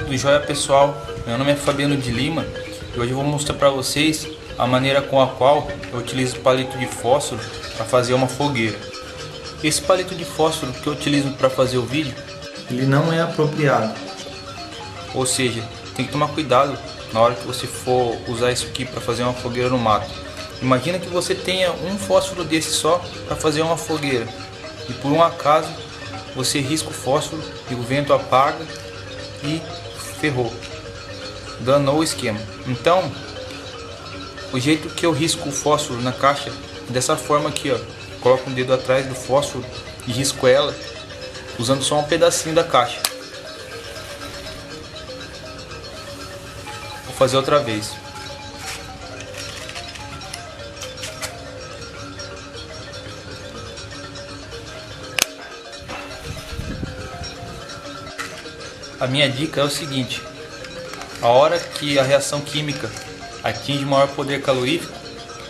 Do Joia pessoal, meu nome é Fabiano de Lima e hoje eu vou mostrar para vocês a maneira com a qual eu utilizo o palito de fósforo para fazer uma fogueira. Esse palito de fósforo que eu utilizo para fazer o vídeo, ele não é apropriado, ou seja, tem que tomar cuidado na hora que você for usar isso aqui para fazer uma fogueira no mato. Imagina que você tenha um fósforo desse só para fazer uma fogueira e por um acaso você risca o fósforo e o vento apaga e ferrou, danou o esquema. Então, o jeito que eu risco o fósforo na caixa é dessa forma aqui, ó. Coloco um dedo atrás do fósforo e risco ela usando só um pedacinho da caixa. Vou fazer outra vez. A minha dica é o seguinte: a hora que a reação química atinge maior poder calorífico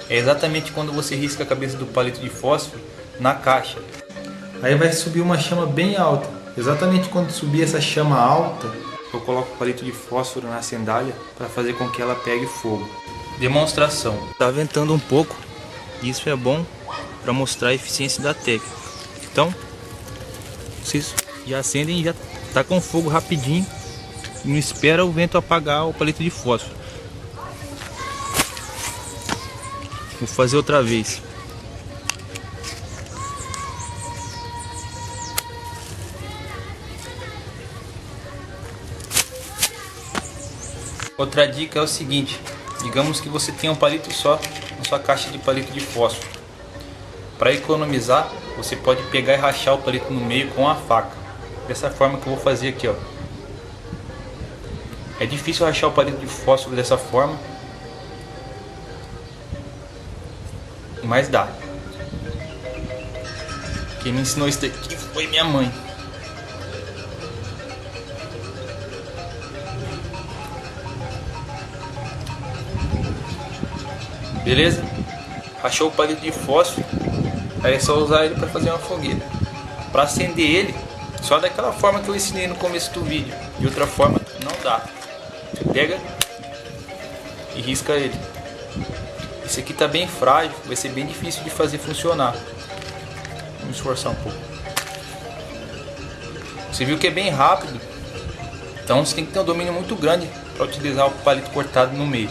é exatamente quando você risca a cabeça do palito de fósforo na caixa. Aí vai subir uma chama bem alta. Exatamente quando subir essa chama alta, eu coloco o palito de fósforo na sandália para fazer com que ela pegue fogo. Demonstração. Tá ventando um pouco, isso é bom para mostrar a eficiência da técnica. Então, vocês já acendem e já tá com fogo rapidinho, não espera o vento apagar o palito de fósforo. Vou fazer outra vez. Outra dica é o seguinte: digamos que você tenha um palito só na sua caixa de palito de fósforo. Para economizar, você pode pegar e rachar o palito no meio com a faca. Dessa forma que eu vou fazer aqui, ó. É difícil rachar o palito de fósforo dessa forma, mas dá. Quem me ensinou isso daqui foi minha mãe. Beleza? Rachou o palito de fósforo, aí é só usar ele para fazer uma fogueira. Para acender ele, só daquela forma que eu ensinei no começo do vídeo. De outra forma não dá. Você pega e risca ele. Esse aqui tá bem frágil, vai ser bem difícil de fazer funcionar. Vamos esforçar um pouco. Você viu que é bem rápido, então você tem que ter um domínio muito grande para utilizar o palito cortado no meio.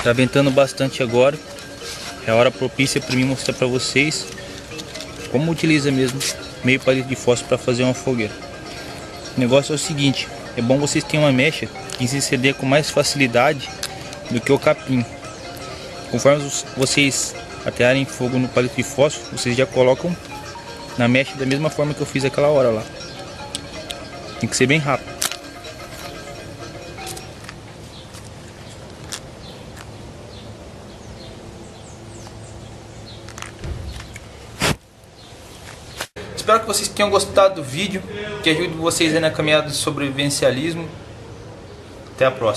Tá ventando bastante agora. É a hora propícia para mim mostrar para vocês como utiliza mesmo meio palito de fósforo para fazer uma fogueira. O negócio é o seguinte: é bom vocês terem uma mecha que se ceder com mais facilidade do que o capim. Conforme vocês atearem fogo no palito de fósforo, vocês já colocam na mecha da mesma forma que eu fiz aquela hora lá. Tem que ser bem rápido. Espero que vocês tenham gostado do vídeo, que ajude vocês aí na caminhada do sobrevivencialismo. Até a próxima.